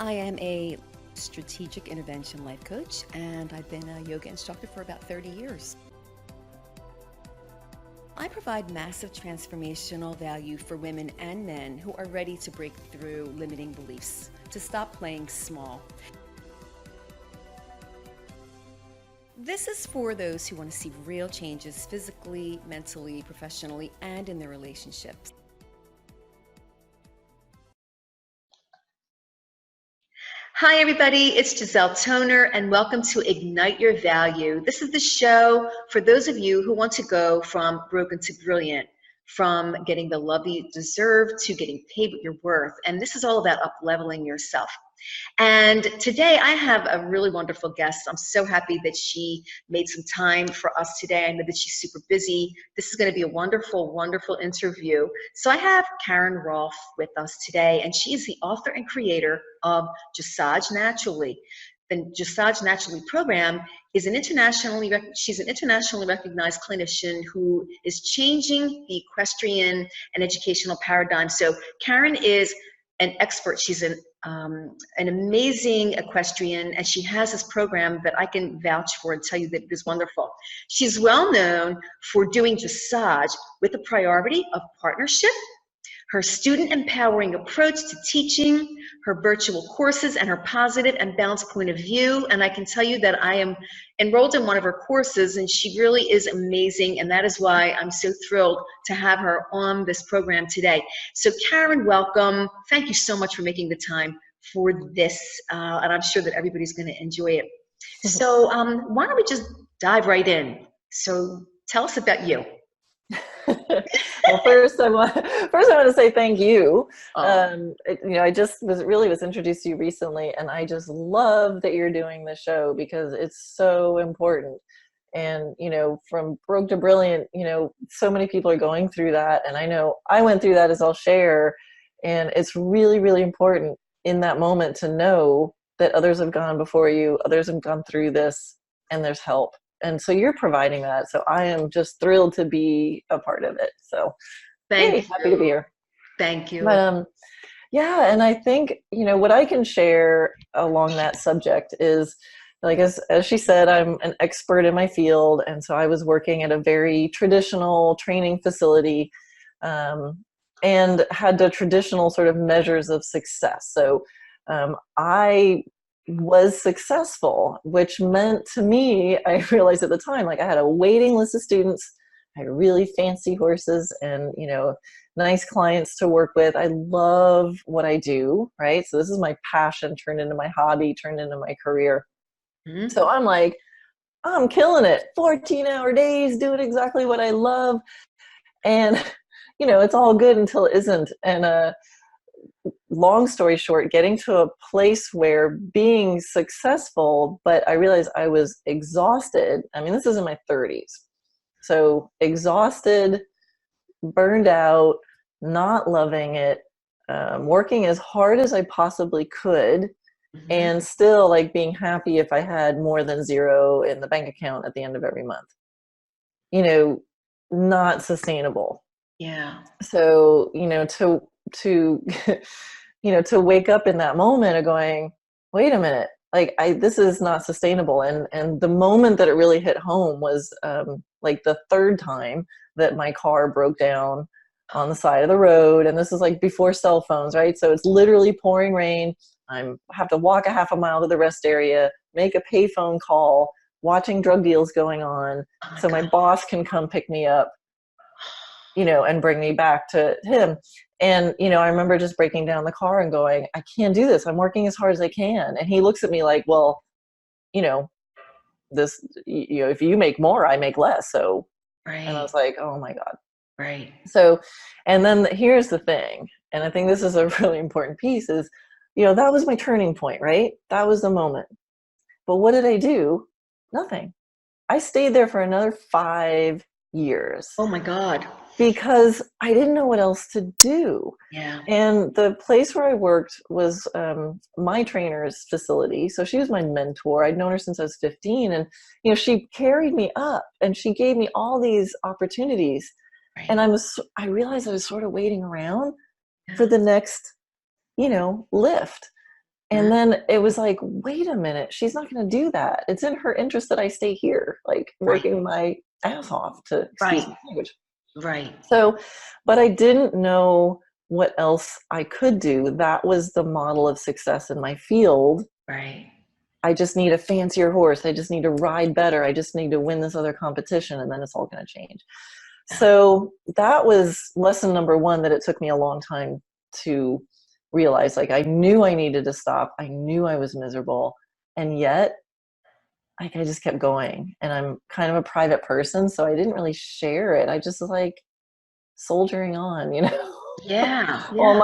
I am a strategic intervention life coach, and I've been a yoga instructor for about 30 years. I provide massive transformational value for women and men who are ready to break through limiting beliefs, to stop playing small. This is for those who want to see real changes physically, mentally, professionally, and in their relationships. Hi, everybody. It's Giselle Toner, and welcome to Ignite Your Value. This is the show for those of you who want to go from broken to brilliant, from getting the love you deserve to getting paid what you're worth. And this is all about up-leveling yourself. And today I have a really wonderful guest. I'm so happy that she made some time for us today. I know that she's super busy. This is going to be a wonderful, wonderful interview. So I have Karen Rohlf with us today, and she is the author and creator of Dressage Naturally. The Dressage Naturally program is she's an internationally recognized clinician who is changing the equestrian and educational paradigm. So Karen is an expert. She's an amazing equestrian, and she has this program that I can vouch for and tell you that it is wonderful. She's well known for doing dressage with the priority of partnership, her student empowering approach to teaching, her virtual courses, and her positive and balanced point of view. And I can tell you that I am enrolled in one of her courses, and she really is amazing. And that is why I'm so thrilled to have her on this program today. So Karen, welcome. Thank you so much for making the time for this. And I'm sure that everybody's going to enjoy it. So why don't we just dive right in? So tell us about you. Well, first I want to say thank you. I just was introduced to you recently, and I just love that you're doing the show because it's so important. And from broke to brilliant, so many people are going through that, and I know I went through that, as I'll share. And it's really, really important in that moment to know that others have gone before you, others have gone through this, and there's help. And so you're providing that. So I am just thrilled to be a part of it. So happy to be here. Thank you. But yeah, and I think, what I can share along that subject is, like, as she said, I'm an expert in my field. And so I was working at a very traditional training facility and had the traditional sort of measures of success. So I was successful, which meant to me, I realized at the time, like, I had a waiting list of students, I had really fancy horses, and nice clients to work with. I love what I do, right? So this is my passion turned into my hobby, turned into my career. Mm-hmm. So I'm like, I'm killing it, 14-hour days, doing exactly what I love, and it's all good until it isn't. And long story short, getting to a place where being successful, but I realized I was exhausted. I mean, this is in my 30s. So exhausted, burned out, not loving it, working as hard as I possibly could, mm-hmm. and still like being happy if I had more than zero in the bank account at the end of every month. Not sustainable. Yeah. So, to to wake up in that moment of going, wait a minute, like this is not sustainable. And the moment that it really hit home was like the third time that my car broke down on the side of the road. And this is like before cell phones, right? So it's literally pouring rain. I have to walk a half a mile to the rest area, make a payphone call, watching drug deals going on. So my boss can come pick me up, and bring me back to him. And, I remember just breaking down the car and going, I can't do this. I'm working as hard as I can. And he looks at me like, well, this, if you make more, I make less. So, right. And I was like, oh my God. Right. So, and then here's the thing. And I think this is a really important piece is, that was my turning point, right? That was the moment. But what did I do? Nothing. I stayed there for another 5 years. Oh my God. Because I didn't know what else to do. Yeah. And the place where I worked was my trainer's facility. So she was my mentor. I'd known her since I was 15. And, she carried me up and she gave me all these opportunities. Right. And I realized I was sort of waiting around for the next, lift. And then it was like, wait a minute, she's not going to do that. It's in her interest that I stay here, like working my ass off, to excuse my language. Right. So, but I didn't know what else I could do. That was the model of success in my field. Right. I just need a fancier horse. I just need to ride better. I just need to win this other competition, and then it's all going to change. So that was lesson number one, that it took me a long time to realize. Like, I knew I needed to stop. I knew I was miserable. And yet, like, I just kept going. And I'm kind of a private person, so I didn't really share it. I just was like soldiering on, you know. Yeah. While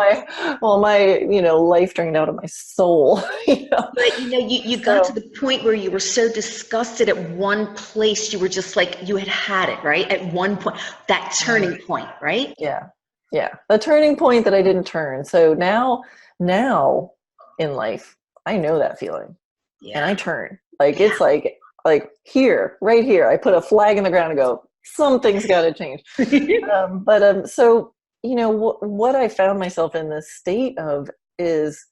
my life drained out of my soul. You know? But you got to the point where you were so disgusted at one place, you were just like, you had it, right? At one point, that turning point, right? Yeah. The turning point that I didn't turn. So now in life, I know that feeling. Yeah. And I turn. Like, it's like here, right here, I put a flag in the ground and go, something's got to change. So, what I found myself in this state of is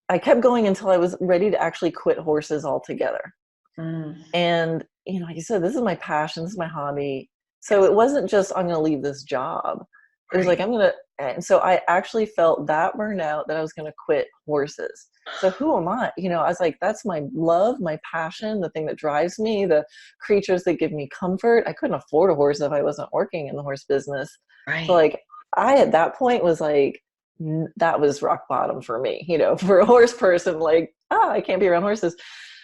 I kept going until I was ready to actually quit horses altogether. And, like I said, this is my passion, this is my hobby. So it wasn't just, I'm going to leave this job. It was like, and so I actually felt that burned out that I was going to quit horses. So who am I? I was like, that's my love, my passion, the thing that drives me, the creatures that give me comfort. I couldn't afford a horse if I wasn't working in the horse business. Right. So like, I, at that point, was like, that was rock bottom for me, for a horse person, like, I can't be around horses.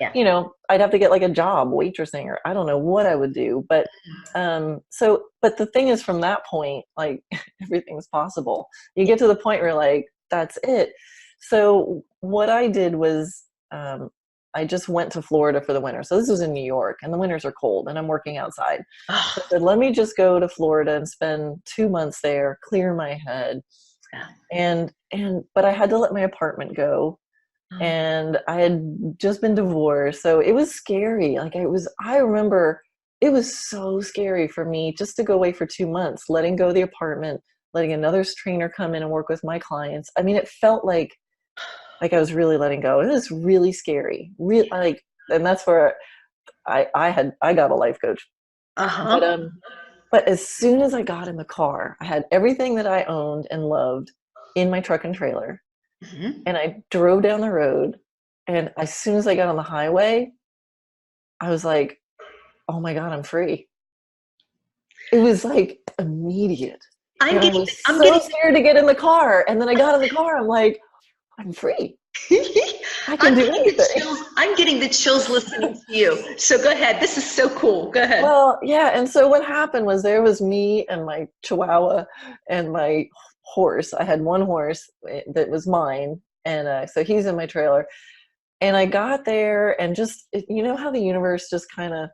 Yeah. I'd have to get like a job waitressing, or I don't know what I would do. But but the thing is, from that point, like, everything's possible. You get to the point where, like, that's it. So what I did was I just went to Florida for the winter. So this was in New York, and the winters are cold, and I'm working outside. So I said, let me just go to Florida and spend 2 months there, clear my head. But I had to let my apartment go. And I had just been divorced. So it was scary. Like, I remember it was so scary for me just to go away for 2 months, letting go of the apartment, letting another trainer come in and work with my clients. I mean, it felt like I was really letting go. It was really scary. And that's where I got a life coach. But as soon as I got in the car, I had everything that I owned and loved in my truck and trailer. And I drove down the road, and as soon as I got on the highway, I was like, oh my God, I'm free. It was like immediate. I was so scared to get in the car. And then I got in the car, I'm like, I'm free. I can do anything. I'm getting the chills listening to you. So go ahead. This is so cool. Go ahead. Well, yeah. And so what happened was, there was me and my Chihuahua and my horse. I had one horse that was mine. And so he's in my trailer. And I got there, and just, how the universe just kind of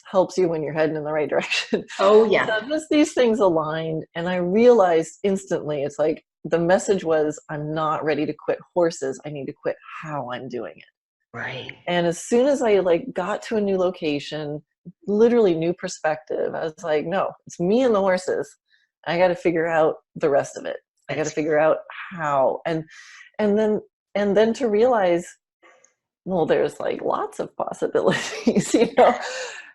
helps you when you're heading in the right direction. Oh, yeah. So just these things aligned. And I realized instantly, it's like, the message was, I'm not ready to quit horses. I need to quit how I'm doing it. Right. And as soon as I got to a new location, literally new perspective, I was like, no, it's me and the horses. I got to figure out the rest of it. I got to figure out how, and then to realize, well, there's lots of possibilities, Yeah.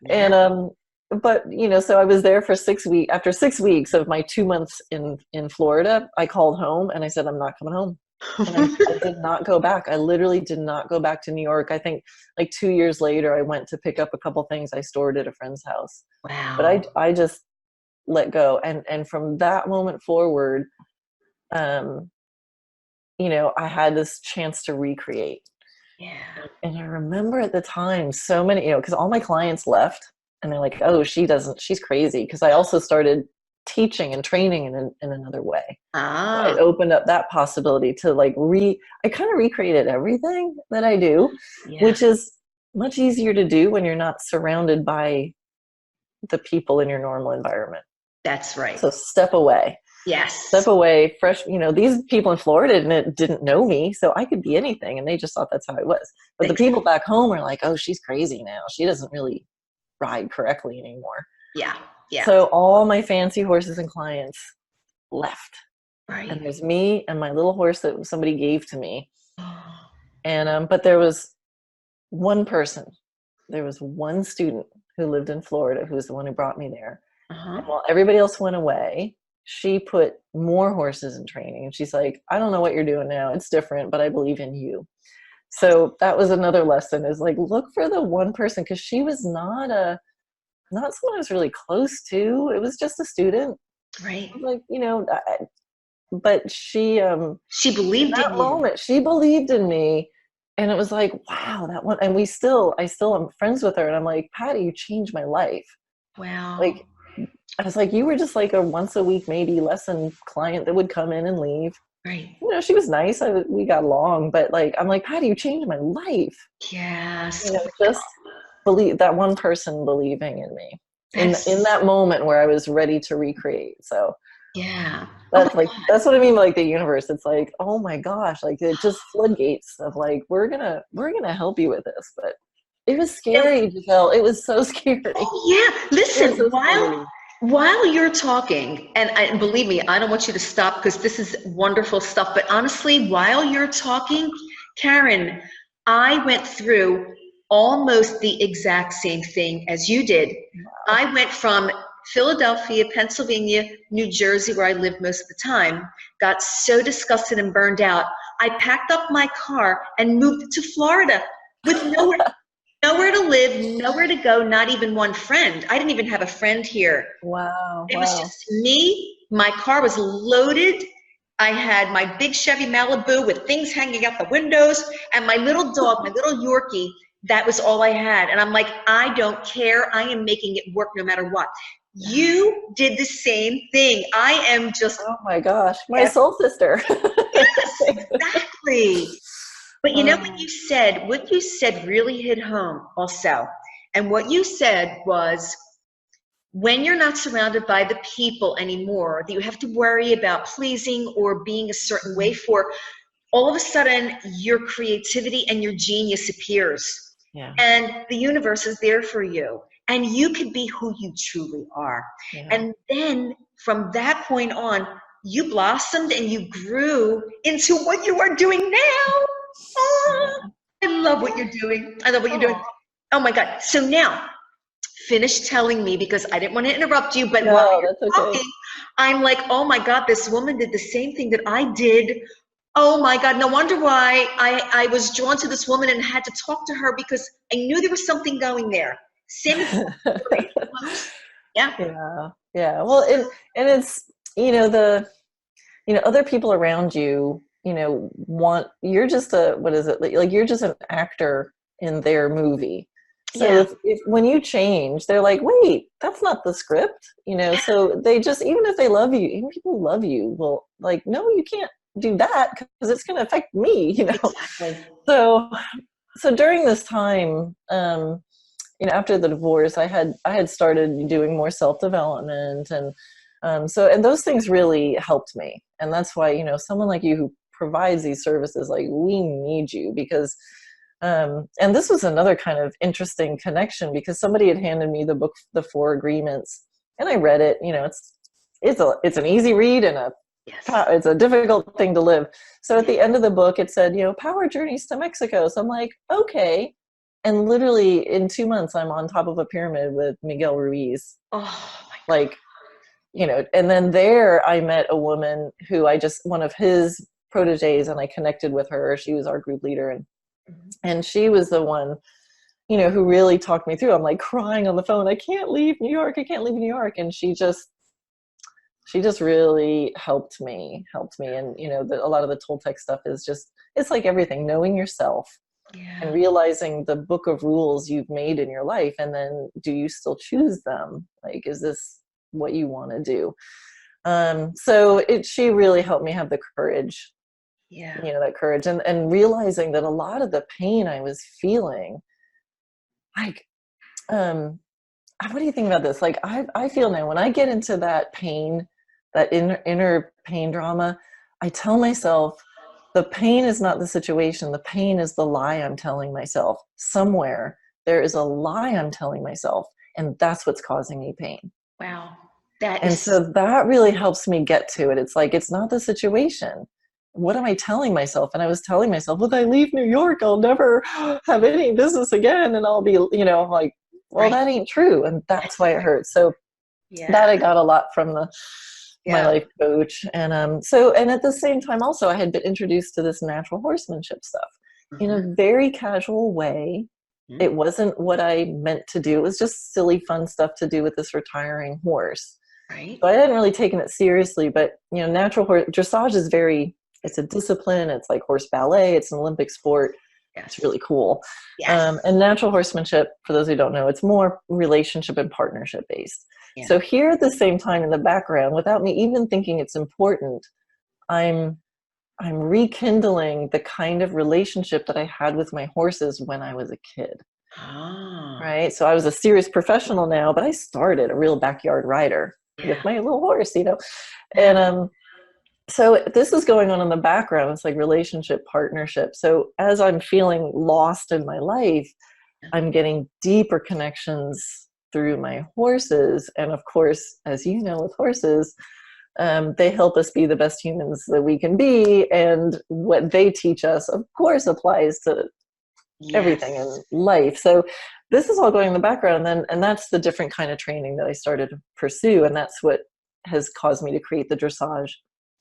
And but so I was there for 6 weeks. After 6 weeks of my 2 months in Florida, I called home and I said, I'm not coming home. And I did not go back. I literally did not go back to New York. I think 2 years later, I went to pick up a couple things I stored at a friend's house. Wow. But I just let go. And from that moment forward, I had this chance to recreate. Yeah. And I remember at the time, so many, because all my clients left, and they're like, oh, she's crazy. Because I also started teaching and training in another way. Ah. It opened up that possibility to I kind of recreated everything that I do, which is much easier to do when you're not surrounded by the people in your normal environment. That's right. So step away. Yes. Step away, fresh, these people in Florida didn't know me, so I could be anything, and they just thought that's how I was. But the people back home are like, oh, she's crazy now. She doesn't really ride correctly anymore. Yeah. Yeah. So all my fancy horses and clients left. Right. And there's me and my little horse that somebody gave to me. And but there was one person, there was one student who lived in Florida who was the one who brought me there. Uh-huh. And while everybody else went away, she put more horses in training. And she's like, I don't know what you're doing now. It's different, but I believe in you. So that was another lesson, is like, look for the one person, because she was not someone I was really close to. It was just a student. Right. Like, but she She in believed that in you. moment, she believed in me. And it was like, wow, that one. And I still am friends with her. And I'm like, Patty, you changed my life. Wow. Like, I was like, you were just like a once a week, maybe lesson client that would come in and leave. Right. She was nice. We got along, but like, I'm like, Patty, you changed my life. Yes. Just believe, that one person believing in me in That's, that moment where I was ready to recreate. So yeah. Oh my that's like, God. that's what I mean by like the universe. It's like, oh my gosh, like it just floodgates of like, we're gonna help you with this. But it was Now, scary, Giselle. It was so scary. oh yeah. It was Listen, so scary. while you're talking, and believe me, I don't want you to stop because this is wonderful stuff. But honestly, while you're talking, Karen, I went through almost the exact same thing as you did. I went from Philadelphia, Pennsylvania, New Jersey, where I lived most of the time, got so disgusted and burned out. I packed up my car and moved to Florida with nowhere to live, nowhere to go, not even one friend. I didn't even have a friend here. Wow, It was wow. just me. My car was loaded. I had my big Chevy Malibu with things hanging out the windows, and my little dog, my little Yorkie. That was all I had. And I'm like, I don't care. I am making it work no matter what. You did the same thing. I am just, Oh my gosh, my soul sister. yes, exactly. But you know Oh, what you said really hit home also. And what you said was, when you're not surrounded by the people anymore that you have to worry about pleasing or being a certain way for, all of a sudden your creativity and your genius appears. yeah, And the universe is there for you. And you can be who you truly are. yeah. And then from that point on, you blossomed and you grew into what you are doing now. Oh, I love what you're doing. I love what you're doing. Oh, Oh my God. So now, finish telling me, because I didn't want to interrupt you, but while no, you're that's okay. talking, I'm like, oh my God, this woman did the same thing that I did. Oh my God, no wonder why I was drawn to this woman and had to talk to her, because I knew there was something going there. Same exact story. Close. Yeah. Yeah, yeah. Well, and it's, the other people around you, want, you're just what is it, like you're just an actor in their movie. So Yeah. if when you change, they're like, wait, that's not the script, so they just, even if they love you, even people love you, will like, no, you can't do that because it's going to affect me. Exactly. So during this time, after the divorce, I had started doing more self-development, and and those things really helped me. And that's why, someone like you who provides these services, like, we need you, because and this was another kind of interesting connection, because somebody had handed me the book, The Four Agreements, and I read it. It's an easy read, and Yes. it's a difficult thing to live. So at the end of the book, it said, power journeys to Mexico. So I'm like, okay. And literally in 2 months, I'm on top of a pyramid with Miguel Ruiz. Oh my Like, and then there I met a woman who one of his proteges, and I connected with her. She was our group leader. God. And she was the one, who really talked me through. I'm like crying on the phone. I can't leave New York. I can't leave New York. And she just really helped me. And, a lot of the Toltec stuff is just, it's like everything, knowing yourself and Yeah. realizing the book of rules you've made in your life. And then, do you still choose them? Like, is this what you want to do? So she really helped me have the courage, Yeah. that courage, and realizing that a lot of the pain I was feeling, like, what do you think about this? Like, I feel now when I get into that pain, that inner pain drama, I tell myself, the pain is not the situation. The pain is the lie I'm telling myself. Somewhere there is a lie I'm telling myself, and that's what's causing me pain. Wow. That And is, so that really helps me get to it. It's like, it's not the situation. what am I telling myself? And I was telling myself, when I leave New York, I'll never have any business again. And I'll be, like, well, Right. that ain't true. And that's why it hurts. So that I got a lot from my life coach. And and at the same time also, I had been introduced to this natural horsemanship stuff in a very casual way. It wasn't what I meant to do. It was just silly, fun stuff to do with this retiring horse. Right. So I hadn't really taken it seriously, but natural horse dressage is it's a discipline. It's like horse ballet. It's an Olympic sport. Yes. It's really cool. Yes. And natural horsemanship, for those who don't know, it's more relationship and partnership based. Yeah. So here at the same time in the background, without me even thinking it's important, I'm rekindling the kind of relationship that I had with my horses when I was a kid. Oh. Right. So I was a serious professional now, but I started a real backyard rider with my little horse, and so this is going on in the background. It's like relationship, partnership. So as I'm feeling lost in my life, I'm getting deeper connections through my horses. And of course, as you know, with horses, they help us be the best humans that we can be. And what they teach us, of course, applies to everything in life. So this is all going in the background. And that's the different kind of training that I started to pursue. And that's what has caused me to create the Dressage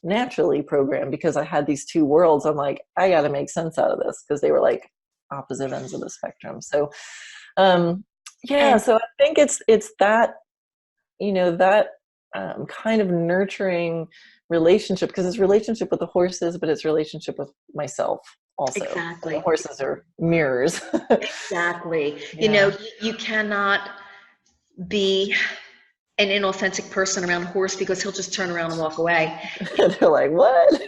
Naturally program, because I had these two worlds. I'm like, I got to make sense out of this, because they were like opposite ends of the spectrum. So, so I think it's that, that kind of nurturing relationship, because it's relationship with the horses, but it's relationship with myself also. Exactly. The horses are mirrors. Exactly. Yeah. You cannot be an inauthentic person around a horse, because he'll just turn around and walk away. They're like, what?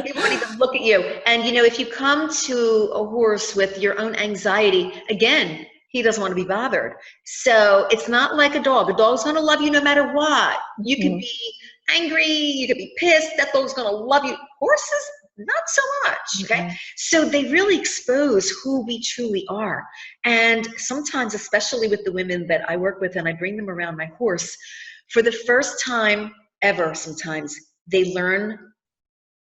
He won't even look at you. And if you come to a horse with your own anxiety, again, he doesn't want to be bothered. So it's not like a dog. A dog's going to love you no matter what. You can be angry, you can be pissed, that dog's going to love you. Horses, not so much, okay? So they really expose who we truly are. And sometimes, especially with the women that I work with and I bring them around my horse, for the first time ever, sometimes they learn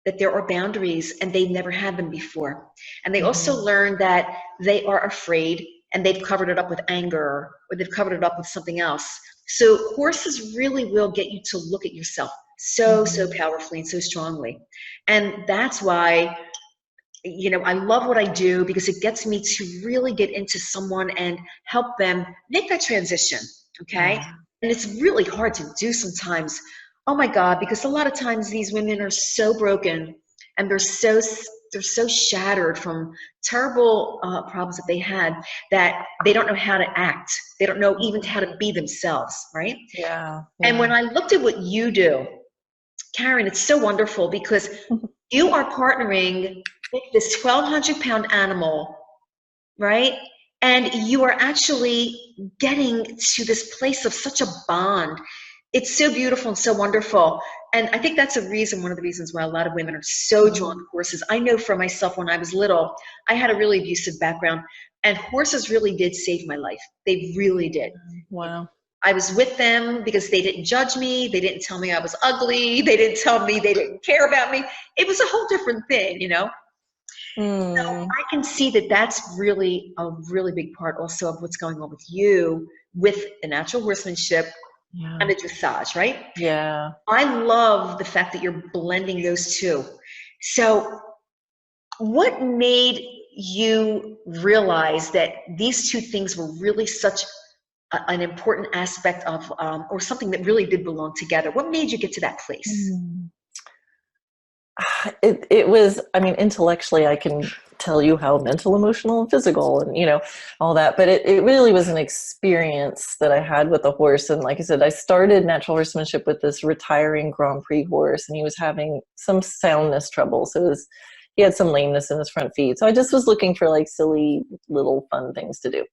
that there are boundaries and they've never had them before. And they also learn that they are afraid and they've covered it up with anger, or they've covered it up with something else. So horses really will get you to look at yourself so powerfully and so strongly. And that's why, I love what I do, because it gets me to really get into someone and help them make that transition, okay? Yeah. And it's really hard to do sometimes. Oh my God, because a lot of times these women are so broken and they're so shattered from terrible problems that they had, that they don't know how to act. They don't know even how to be themselves, right? Yeah. And when I looked at what you do, Karen, it's so wonderful, because you are partnering with this 1,200-pound animal, right? And you are actually getting to this place of such a bond. It's so beautiful and so wonderful. And I think that's one of the reasons why a lot of women are so drawn to horses. I know for myself, when I was little, I had a really abusive background, and horses really did save my life. They really did. Wow. I was with them because they didn't judge me. They didn't tell me I was ugly. They didn't tell me they didn't care about me. It was a whole different thing, So I can see that that's really a really big part also of what's going on with you, with the natural horsemanship and the dressage, right? Yeah. I love the fact that you're blending those two. So what made you realize that these two things were really such an important aspect of, or something that really did belong together? What made you get to that place? It was, intellectually, I can tell you how mental, emotional, and physical, and, all that. But it really was an experience that I had with a horse. And like I said, I started natural horsemanship with this retiring Grand Prix horse, and he was having some soundness trouble. So he had some lameness in his front feet. So I just was looking for like silly little fun things to do.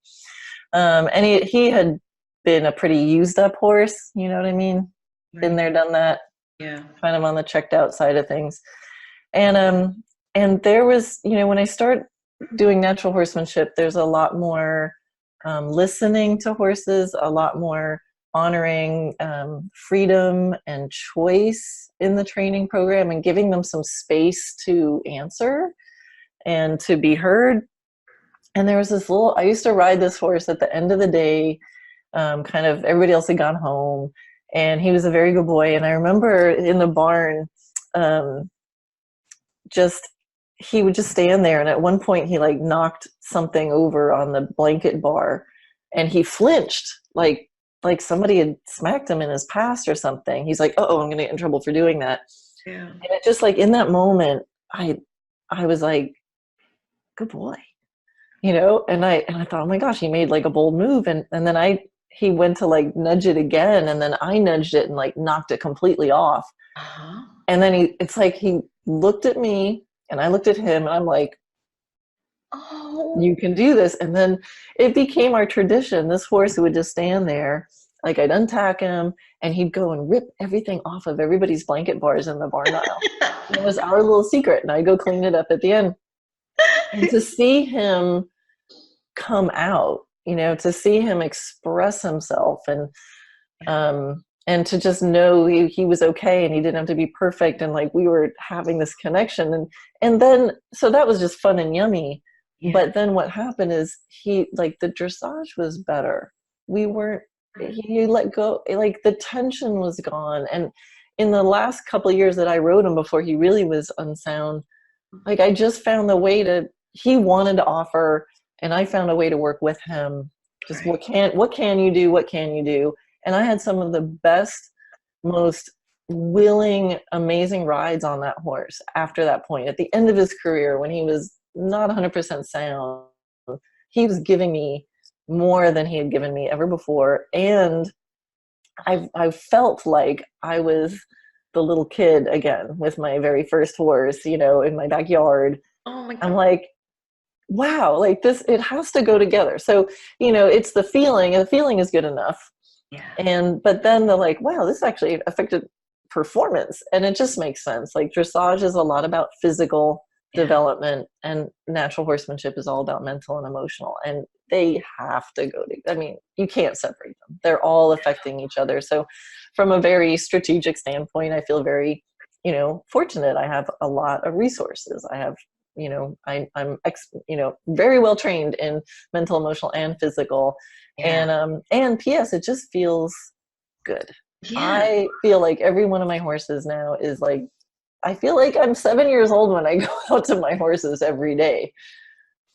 And he had been a pretty used up horse, you know what I mean? Right. Been there, done that. Yeah. Kind of on the checked out side of things. And there was, when I start doing natural horsemanship, there's a lot more listening to horses, a lot more honoring freedom and choice in the training program and giving them some space to answer and to be heard. And there was this I used to ride this horse at the end of the day, kind of everybody else had gone home, and he was a very good boy. And I remember in the barn, he would just stand there. And at one point he like knocked something over on the blanket bar, and he flinched like somebody had smacked him in his past or something. He's like, oh, I'm going to get in trouble for doing that. Yeah. And it just like in that moment, I was like, good boy, and I thought, oh my gosh, he made like a bold move. And then he went to like nudge it again. And then I nudged it and like knocked it completely off. Uh-huh. And then it's like, he looked at me and I looked at him, and I'm like, oh, you can do this. And then it became our tradition. This horse would just stand there, like I'd untack him and he'd go and rip everything off of everybody's blanket bars in the barn aisle. It was our little secret, and I'd go clean it up at the end. And to see him come out, to see him express himself, and to just know he was okay and he didn't have to be perfect, and like we were having this connection, and then so that was just fun and yummy. Yeah. But then what happened is the dressage was better. He let go, like the tension was gone. And in the last couple of years that I rode him before he really was unsound, like I just found the way he wanted to offer, and I found a way to work with him. Just right. What can you do? And I had some of the best, most willing, amazing rides on that horse after that point. At the end of his career, when he was not 100% sound, he was giving me more than he had given me ever before. And I felt like I was the little kid again with my very first horse, in my backyard. Oh my God. I'm like, wow, like this, it has to go together. So, it's the feeling, and the feeling is good enough. Yeah. But then the like, wow, this actually affected performance. And it just makes sense. Like dressage is a lot about physical development, and natural horsemanship is all about mental and emotional. And they have to go together. I mean, you can't separate them. They're all affecting each other. So from a very strategic standpoint, I feel very, fortunate. I have a lot of resources. I have, I'm very well trained in mental, emotional, and physical. Yeah. And P.S. it just feels good. Yeah. I feel like every one of my horses now is like, I feel like I'm 7 years old when I go out to my horses every day.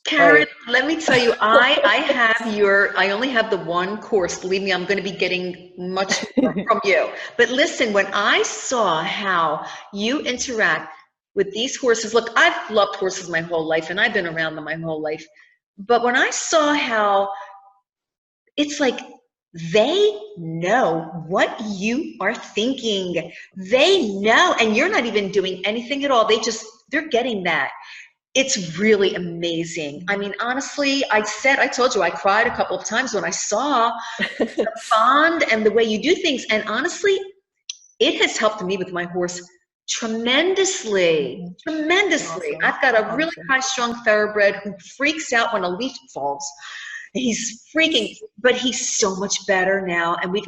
Karen, let me tell you, I only have the one course. Believe me, I'm going to be getting much more from you. But listen, when I saw how you interact with these horses, look, I've loved horses my whole life, and I've been around them my whole life. But when I saw how it's like they know what you are thinking, they know, and you're not even doing anything at all. They're getting that. It's really amazing. I mean, honestly, I told you, I cried a couple of times when I saw the bond and the way you do things. And honestly, it has helped me with my horse tremendously. Awesome. I've got a really high strung thoroughbred who freaks out when a leaf falls. He's freaking, but he's so much better now. And we've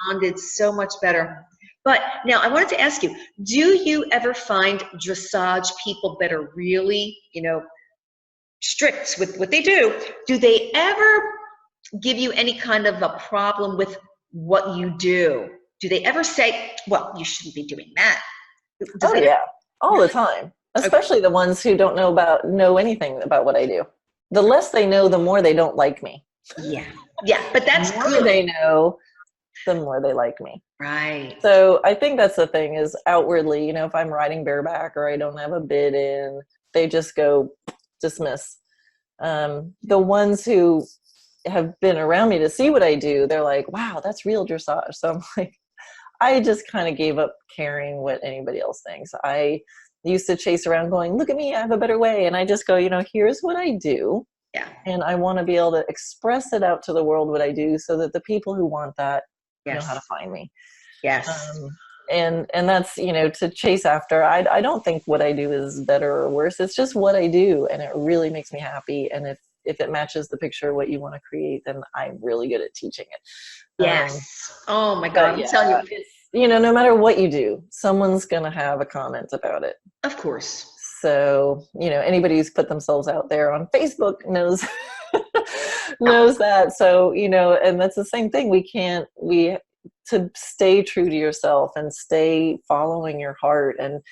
bonded so much better. But now I wanted to ask you, do you ever find dressage people that are really, strict with what they do? Do they ever give you any kind of a problem with what you do? Do they ever say, well, you shouldn't be doing that? All the time. Especially the ones who don't know anything about what I do. The less they know, the more they don't like me. Yeah, but that's the more they know, the more they like me. Right. So I think that's the thing is outwardly, if I'm riding bareback or I don't have a bit in, they just go dismiss. The ones who have been around me to see what I do, they're like, wow, that's real dressage. So I'm like, I just kind of gave up caring what anybody else thinks. I used to chase around going, look at me, I have a better way. And I just go, here's what I do. Yeah. And I want to be able to express it out to the world what I do so that the people who want that know how to find me. Yes. And that's, to chase after. I don't think what I do is better or worse. It's just what I do. And it really makes me happy. And if it matches the picture of what you want to create, then I'm really good at teaching it. Yes. Oh my God, But I'm yeah, telling you. it's, no matter what you do, someone's going to have a comment about it. Of course. So, anybody who's put themselves out there on Facebook knows Yeah. knows that. So, and that's the same thing. To stay true to yourself and stay following your heart. And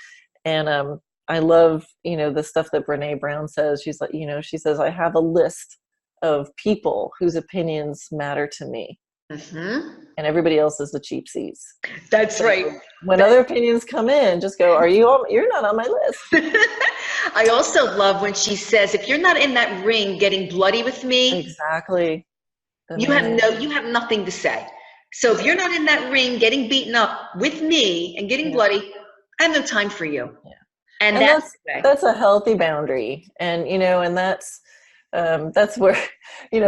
I love, the stuff that Brene Brown says. She's like, she says, I have a list of people whose opinions matter to me. Mm-hmm. And everybody else is the cheap seats. That's So right. when other opinions come in, just go, you're not on my list. I also love when she says, if you're not in that ring getting bloody with me, Exactly. you have nothing to say. So if you're not in that ring getting beaten up with me and getting bloody, I have no time for you. Yeah. And that's a healthy boundary. And, and that's where,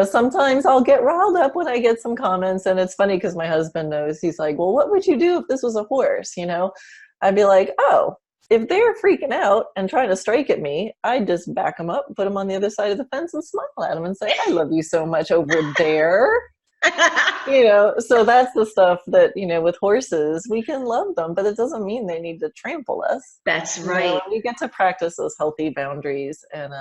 sometimes I'll get riled up when I get some comments. And it's funny because my husband knows. He's like, well, what would you do if this was a horse? I'd be like, oh, if they're freaking out and trying to strike at me, I'd just back them up, put them on the other side of the fence and smile at them and say, I love you so much over there. So that's the stuff that, with horses, we can love them, but it doesn't mean they need to trample us. That's right. We get to practice those healthy boundaries. And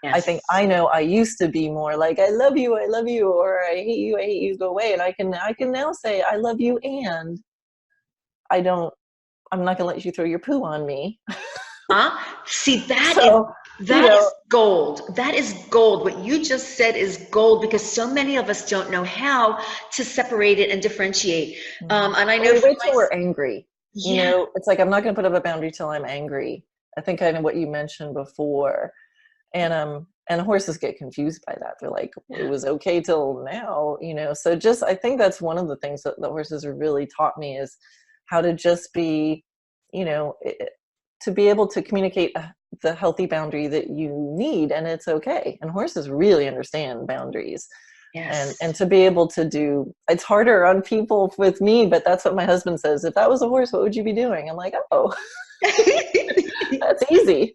Yes. I think I used to be more like, I love you, or I hate you, go away. And I can now say, I love you, and I'm not going to let you throw your poo on me. See, that is gold. That is gold. What you just said is gold, because so many of us don't know how to separate it and differentiate. And I know wait till we're angry. Yeah. It's like, I'm not going to put up a boundary till I'm angry. I think I know what you mentioned before. And horses get confused by that. They're like, it was okay till now, So I think that's one of the things that the horses have really taught me, is how to just be, to be able to communicate the healthy boundary that you need, and it's okay. And horses really understand boundaries. Yes. And to be able to it's harder on people with me, but that's what my husband says. If that was a horse, what would you be doing? I'm like, oh, that's easy.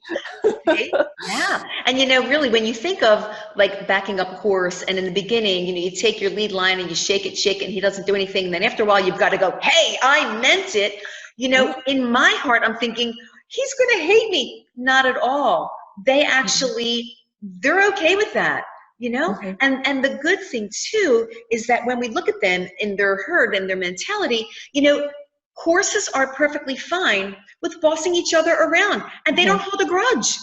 Yeah. And really, when you think of like backing up a horse, and in the beginning, you take your lead line and you shake it, and he doesn't do anything. And then after a while, you've got to go, hey, I meant it. In my heart, I'm thinking, he's going to hate me. Not at all. They actually, they're okay with that, Mm-hmm. And the good thing too is that when we look at them in their herd and their mentality, horses are perfectly fine with bossing each other around, and they don't hold a grudge.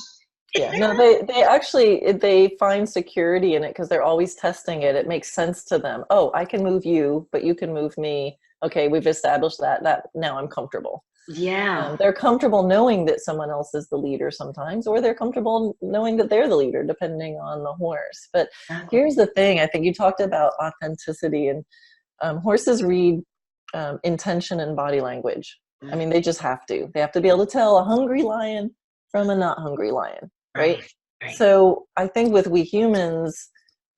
They find security in it because they're always testing it. It makes sense to them. Oh, I can move you, but you can move me. Okay, we've established that now I'm comfortable. Yeah. They're comfortable knowing that someone else is the leader sometimes, or they're comfortable knowing that they're the leader, depending on the horse. But here's the thing. I think you talked about authenticity, and horses read intention and body language. I mean, they just have to. They have to be able to tell a hungry lion from a not hungry lion, right? So I think with we humans,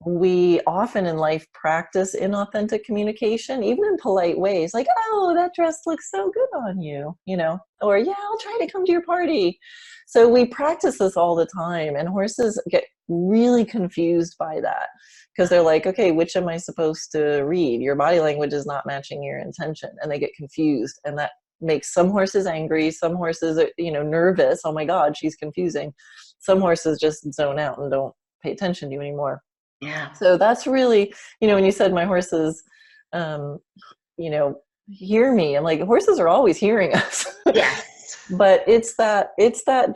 we often in life practice inauthentic communication, even in polite ways, like, oh, that dress looks so good on you, or yeah, I'll try to come to your party. So we practice this all the time, and horses get really confused by that, because they're like, okay, which am I supposed to read? Your body language is not matching your intention, and they get confused, and that makes some horses angry. Some horses are, nervous. Oh my God, she's confusing. Some horses just zone out and don't pay attention to you anymore. Yeah. So that's really, when you said my horses, hear me, I'm like, horses are always hearing us. Yes. But it's that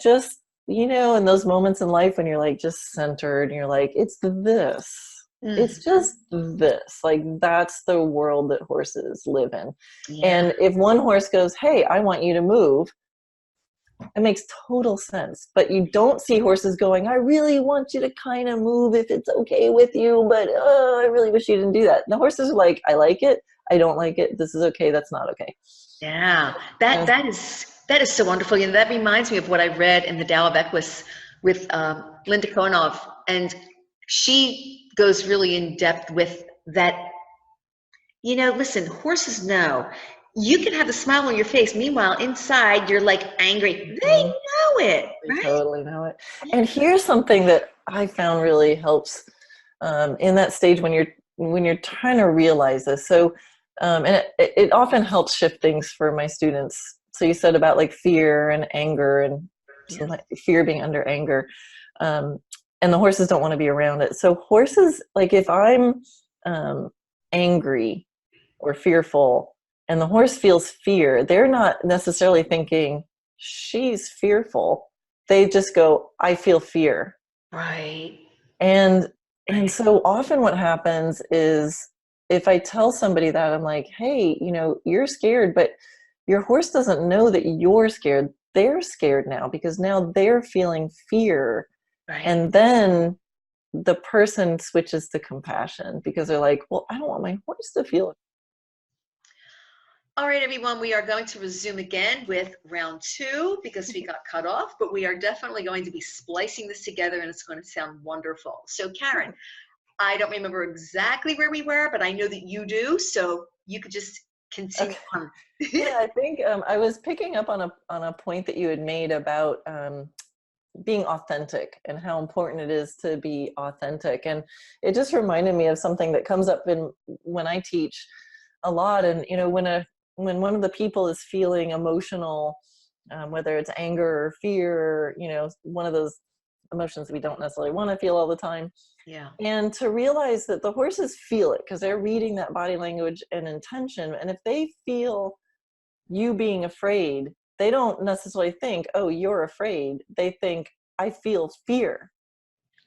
just, in those moments in life when you're like just centered and you're like, it's this. It's just this. Like, that's the world that horses live in. Yeah. And if one horse goes, hey, I want you to move, it makes total sense. But you don't see horses going, I really want you to kind of move if it's okay with you, but I really wish you didn't do that. The horses are like, I like it, I don't like it, this is okay, that's not okay. Yeah, that is so wonderful. That reminds me of what I read in the Tao of Equus with Linda Konov, and she goes really in depth with that. Listen, horses know. You can have a smile on your face. Meanwhile, inside, you're like angry. They know it. They totally know it. And here's something that I found really helps in that stage when you're trying to realize this. So And it often helps shift things for my students. So you said about like fear and anger, and Yeah. sometimes fear being under anger. Um, and the horses don't want to be around it. So horses, like if I'm angry or fearful and the horse feels fear, they're not necessarily thinking she's fearful. They just go, I feel fear. Right. And Right. so often what happens is if I tell somebody that, I'm like, hey, you're scared, but your horse doesn't know that you're scared. They're scared now because now they're feeling fear. Right. And then the person switches to compassion because they're like, well, I don't want my horse to feel. All right, everyone, we are going to resume again with round 2 because we got cut off, but we are definitely going to be splicing this together and it's going to sound wonderful. So Karen, I don't remember exactly where we were, but I know that you do, so you could just continue Okay. on. Yeah, I think I was picking up on a point that you had made about being authentic and how important it is to be authentic. And it just reminded me of something that comes up when I teach a lot. And, when one of the people is feeling emotional, whether it's anger or fear, one of those emotions we don't necessarily want to feel all the time. Yeah. And to realize that the horses feel it because they're reading that body language and intention. And if they feel you being afraid, they don't necessarily think, oh, you're afraid. They think, I feel fear.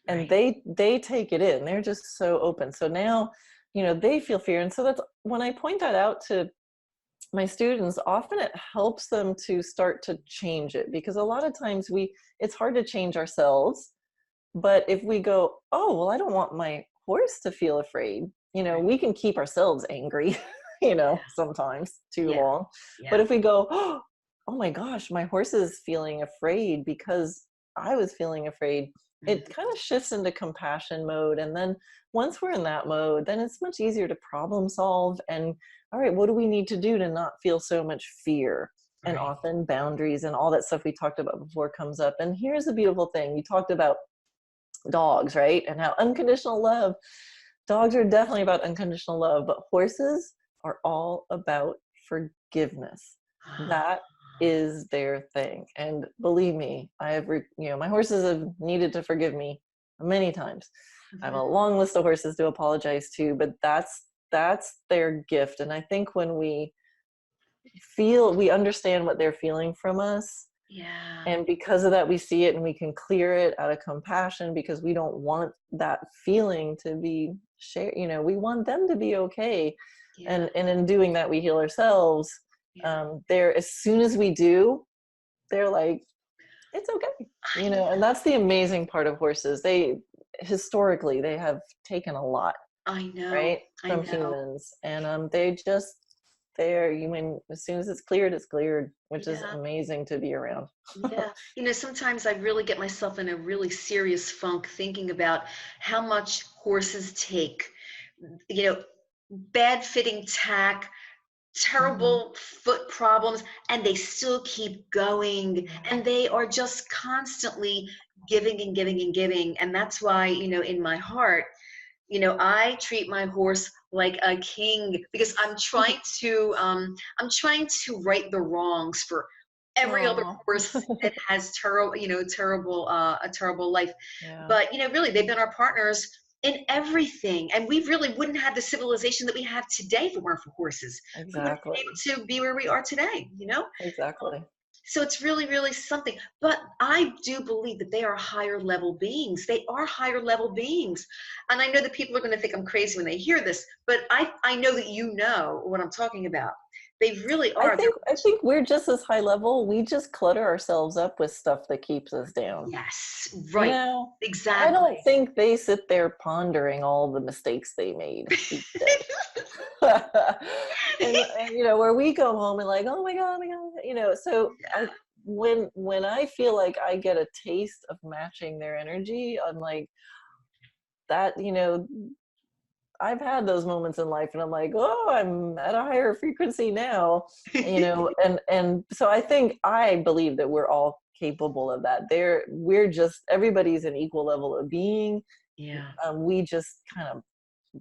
And Right. they take it in. They're just so open. So now, they feel fear. And so that's when I point that out to my students, often it helps them to start to change it because a lot of times it's hard to change ourselves. But if we go, oh, well, I don't want my horse to feel afraid, we can keep ourselves angry, sometimes too Yeah. long. But Yeah. if we go, oh my gosh, my horse is feeling afraid because I was feeling afraid, it kind of shifts into compassion mode. And then once we're in that mode, then it's much easier to problem solve. And all right, what do we need to do to not feel so much fear? And Right. often boundaries and all that stuff we talked about before comes up. And here's the beautiful thing. You talked about dogs, right? And how unconditional love, dogs are definitely about unconditional love, but horses are all about forgiveness. That is their thing. And believe me, my horses have needed to forgive me many times. I have a long list of horses to apologize to, but that's their gift. And I think when we understand what they're feeling from us, Yeah. and because of that, we see it and we can clear it out of compassion because we don't want that feeling to be shared. We want them to be okay. Yeah. And in doing that, we heal ourselves. Yeah. As soon as we do, they're like, it's okay. I know. And that's the amazing part of horses. Historically, they have taken a lot, I know. right, I from know. humans. And as soon as it's cleared, which is Yeah. amazing to be around. Yeah. Sometimes I really get myself in a really serious funk thinking about how much horses take. You know, bad fitting tack, Mhm. terrible foot problems, and they still keep going. And they are just constantly giving and giving and giving. And that's why, in my heart, I treat my horse like a king because I'm trying to right the wrongs for every other Aw. horse that has a terrible life. Yeah, But really, they've been our partners in everything, and we really wouldn't have the civilization that we have today if it weren't for horses. We wouldn't have exactly. been able to be where we are today. Exactly. So it's really, really something. But I do believe that they are higher level beings. They are higher level beings. And I know that people are going to think I'm crazy when they hear this, but I know that you know what I'm talking about. They really I are. think I think we're just as high level. We just clutter ourselves up with stuff that keeps us down. Yes, You right. know, I don't Exactly. think they sit there pondering all the mistakes they made each day. and where we go home and like, oh my god, oh my god, so I when I feel like I get a taste of matching their energy, I'm like that, I've had those moments in life and I'm like, oh, I'm at a higher frequency now, and so I believe that we're all capable of that. Everybody's an equal level of being. Yeah. We just kind of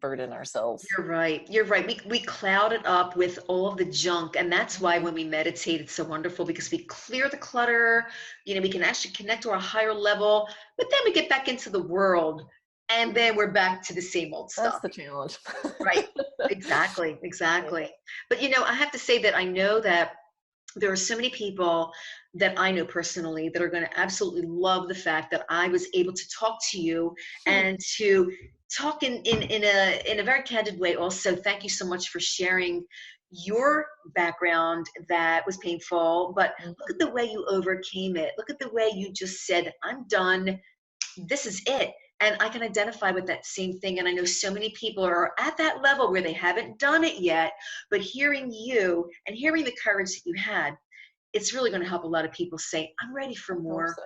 burden ourselves. You're right. You're right. We cloud it up with all of the junk. And that's why when we meditate, it's so wonderful because we clear the clutter. We can actually connect to a higher level, but then we get back into the world and then we're back to the same old That's stuff. the challenge. Right. Exactly. Exactly. But I have to say that I know that there are so many people that I know personally that are going to absolutely love the fact that I was able to talk to you and to talk in a very candid way. Also, thank you so much for sharing your background that was painful, but look at the way you overcame it. Look at the way you just said, I'm done. This is it. And I can identify with that same thing. And I know so many people are at that level where they haven't done it yet, but hearing you and hearing the courage that you had, it's really going to help a lot of people say, I'm ready for more.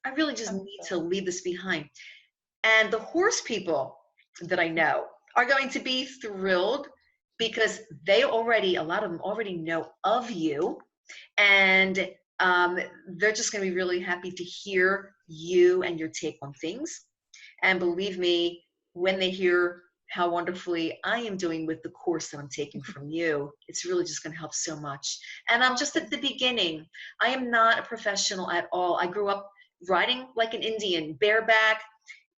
I really just need to leave this behind. And the horse people that I know are going to be thrilled because a lot of them already know of you. And they're just going to be really happy to hear you and your take on things. And believe me, when they hear how wonderfully I am doing with the course that I'm taking from you, it's really just going to help so much. And I'm just at the beginning. I am not a professional at all. I grew up riding like an Indian, bareback.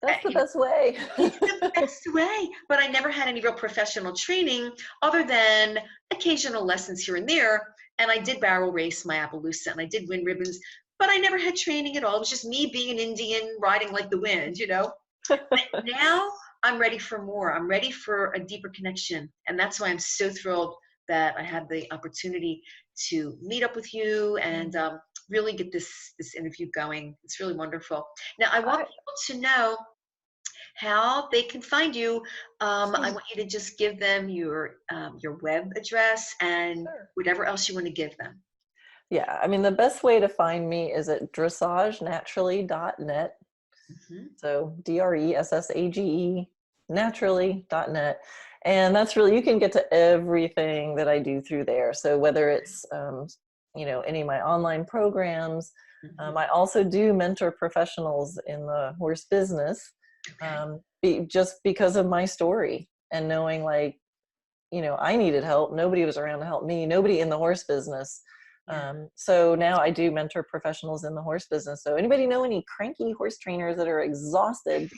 That's the best way. It's the best way. But I never had any real professional training other than occasional lessons here and there. And I did barrel race my Appaloosa and I did win ribbons, but I never had training at all. It was just me being an Indian riding like the wind, But now I'm ready for more. I'm ready for a deeper connection. And that's why I'm so thrilled that I had the opportunity to meet up with you and really get this interview going. It's really wonderful. Now, I want people to know how they can find you. I want you to just give them your web address and whatever else you want to give them. Yeah, I mean, the best way to find me is at dressagenaturally.net. So DRESSAGE naturally.net. And that's really, you can get to everything that I do through there. So whether it's, any of my online programs, I also do mentor professionals in the horse business, just because of my story and knowing I needed help. Nobody was around to help me. Nobody in the horse business. So now I do mentor professionals in the horse business. So anybody know any cranky horse trainers that are exhausted?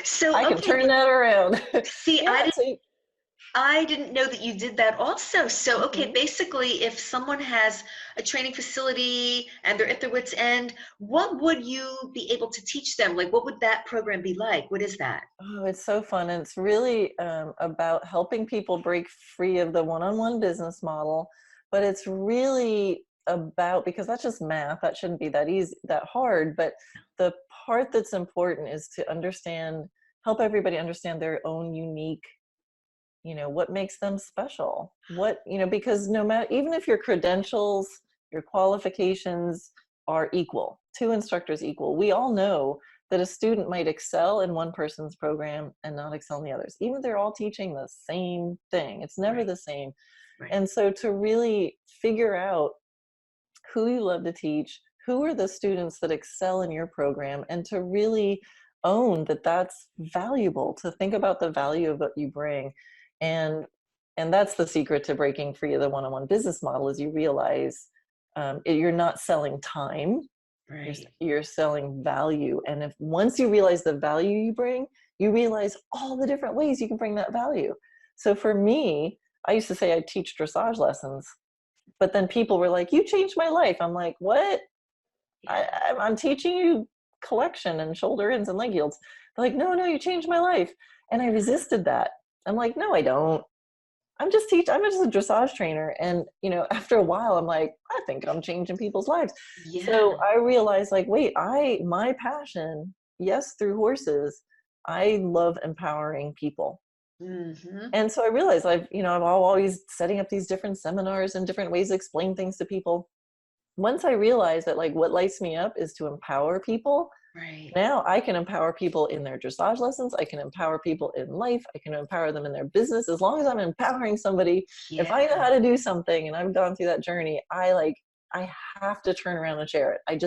So I can turn that around. See, I didn't know that you did that also. So, basically if someone has a training facility and they're at their wit's end, what would you be able to teach them? Like, what would that program be like? What is that? Oh, it's so fun. And it's really about helping people break free of the one-on-one business model. But it's really about, because that's just math, that shouldn't be that easy, that hard. But the part that's important is to help everybody understand their own unique, what makes them special, because no matter, even if your credentials, your qualifications are equal, 2 instructors equal, we all know that a student might excel in one person's program and not excel in the others, even if they're all teaching the same thing. It's never the same. And so to really figure out who you love to teach, who are the students that excel in your program, and to really own that that's valuable, to think about the value of what you bring. And that's the secret to breaking free of the one-on-one business model, is you realize you're not selling time, you're selling value. And once you realize the value you bring, you realize all the different ways you can bring that value. So for me, I used to say I teach dressage lessons, but then people were like, you changed my life. I'm like, what? I'm teaching you collection and shoulder ins and leg yields. They're like, no, you changed my life. And I resisted that. I'm like, no, I don't. I'm just a dressage trainer. And, after a while, I'm like, I think I'm changing people's lives. Yeah. So I realized wait, my passion, yes, through horses, I love empowering people. And so I realized I'm always setting up these different seminars and different ways to explain things to people. Once I realized that what lights me up is to empower people. Now I can empower people in their dressage lessons. I can empower people in life. I can empower them in their business. As long as I'm empowering somebody, if I know how to do something and I've gone through that journey, I have to turn around and share it. I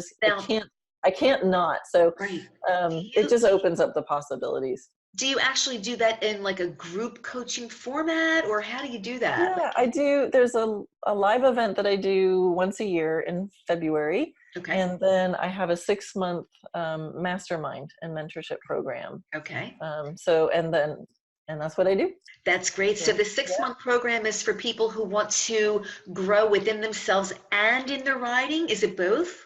can't not. So it just opens up the possibilities. Do you actually do that in like a group coaching format, or how do you do that? Yeah, I do. There's a live event that I do once a year in February. Okay. And then I have a 6-month mastermind and mentorship program. Okay. And that's what I do. That's great. So So, the yeah. 6-month program is for people who want to grow within themselves and in their riding. Is it both?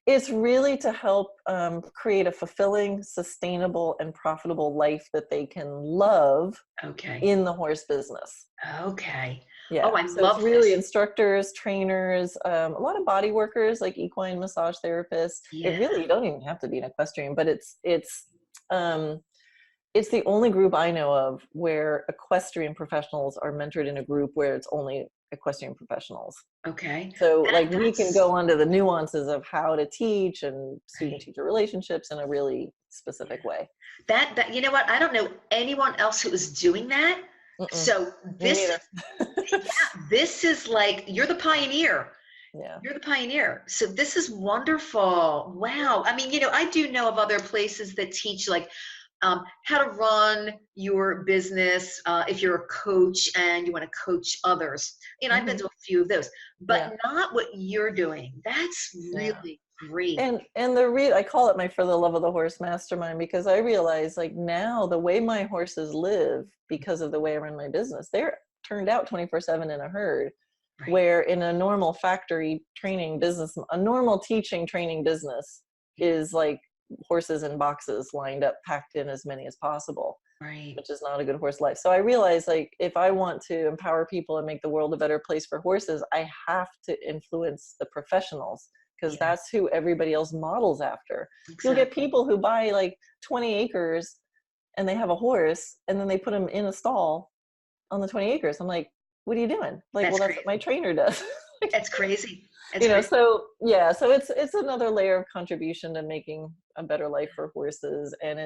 It's really to help create a fulfilling, sustainable, and profitable life that they can love Okay. in the horse business. Okay. Oh, Yeah, I so it's love really this. instructors, trainers, a lot of body workers like equine massage therapists. It Yeah. really, you don't even have to be an equestrian, but um, it's the only group I know of where equestrian professionals are mentored in a group where it's only equestrian professionals. Okay. So That like we can that's go onto the nuances of how to teach and right. student-teacher relationships in a really Yeah. specific way. That you know what? I don't know anyone else who is doing that. Mm-mm, So me this, neither. yeah, this is like you're the pioneer. Yeah. You're the pioneer. So this is wonderful. Wow. I mean, I do know of other places that teach like how to run your business if you're a coach and you want to coach others. I've been Hmm. to a few of those, Yeah. but not what you're doing. That's Yeah. really great. And I call it my For the Love of the Horse mastermind because I realize like now the way my horses live because of the way I run my business, they're turned out 24/7 in a herd. Right. Where in a normal factory training business, a normal teaching training business is like horses in boxes lined up, packed in as many as possible, Right. which is not a good horse life. So I realized like if I want to empower people and make the world a better place for horses, I have to influence the professionals because Yeah, that's who everybody else models after. You'll get exactly. people who buy like 20 acres and they have a horse and then they put him in a stall on the 20 acres. I'm like, what are you doing? Like, well, That's that's what my crazy. trainer does. That's crazy. That's crazy. So yeah, so it's another layer of contribution to making a better life for horses, and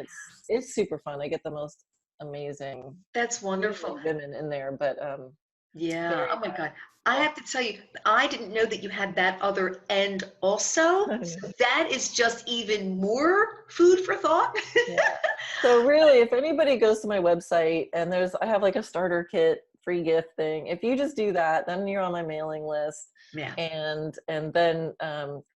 it's super fun. I get the most amazing, That's usually wonderful. women in there, but Yeah. very Oh my God. I impactful. have to tell you, I didn't know that you had that other end also. So that is just even more food for thought. Yeah. So really, if anybody goes to my website and I have like a starter kit free gift thing. If you just do that, then you're on my mailing list. Yeah. And then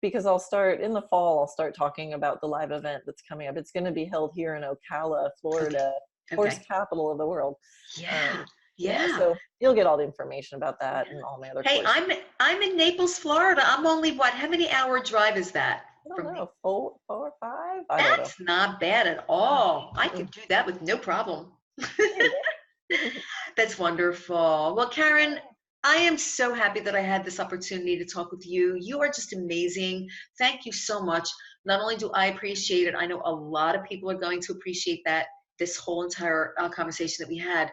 because I'll start in the fall, I'll start talking about the live event that's coming up. It's going to be held here in Ocala, Okay. Florida, horse Okay. capital of the world. Yeah. Yeah, Yeah. so you'll get all the information about Yeah. that and all my other Hey, courses. I'm in Naples, Florida. I'm only what? How many hour drive is that I don't from me? know, four or five? I don't know. That's not bad at all. I Mm, could do that with no problem. there you go. That's wonderful. Well, Karen, I am so happy that I had this opportunity to talk with you. You are just amazing. Thank you so much. Not only do I appreciate it, I know a lot of people are going to appreciate that, this whole entire conversation that we had.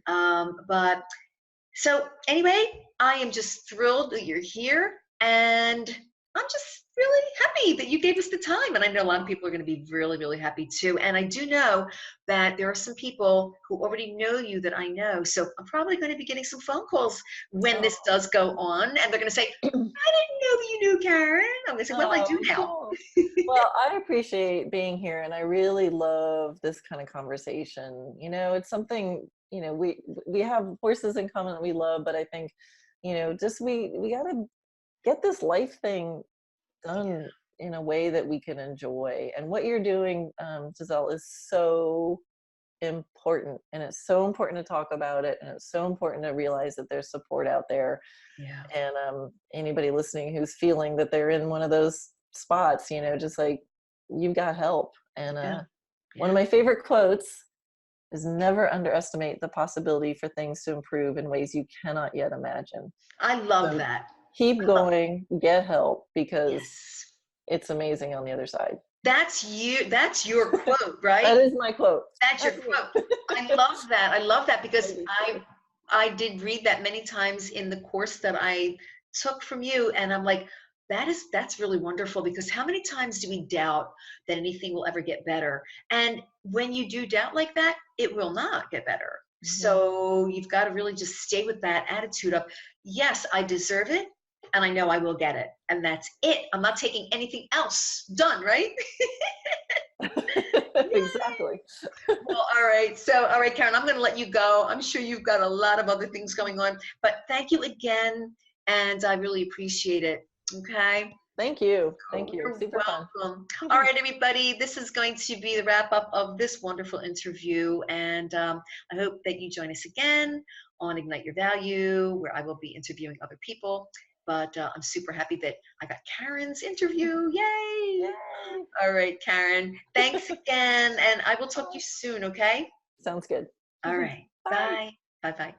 Mm. But so, anyway, I am just thrilled that you're here, and I'm just really happy that you gave us the time. And I know a lot of people are going to be really, really happy too. And I do know that there are some people who already know you that I know. So I'm probably going to be getting some phone calls when this Oh, does go on, and they're going to say, I didn't know that you knew Karen. I'm going to say, well, I do oh, now. cool. Well, I appreciate being here and I really love this kind of conversation. It's something, we have horses in common that we love, but I think, just we got to get this life thing done in a way that we can enjoy. And what you're doing, Giselle, is so important. And it's so important to talk about it. And it's so important to realize that there's support out there. Yeah. And anybody listening who's feeling that they're in one of those spots, just like you've got help. And Yeah. one of Yeah. my favorite quotes is never underestimate the possibility for things to improve in ways you cannot yet imagine. I love So that. keep I love, going, get help because yes. it's amazing on the other side. That's you. That's your quote, That right? is my quote. That's your That's me. quote. I love that. I love that because Maybe I so. I did read that many times in the course that I took from you, and I'm like, that's really wonderful because how many times do we doubt that anything will ever get better? And when you do doubt like that, it will not get better. Mhm. So you've got to really just stay with that attitude of, yes, I deserve it. and I know I will get it. And that's it. I'm not taking anything else. Done, right? Exactly. Well, all right. So, all right, Karen, I'm going to let you go. I'm sure you've got a lot of other things going on, but thank you again. And I really appreciate it. Okay. Thank you. Cool. Thank you. You're Super fun. welcome. All right, everybody. This is going to be the wrap up of this wonderful interview. And I hope that you join us again on Ignite Your Value, where I will be interviewing other people. But I'm super happy that I got Karen's interview. Yay! Yay. All right, Karen. Thanks again. And I will talk to you soon, okay? Sounds good. All right. Bye. Bye. Bye-bye.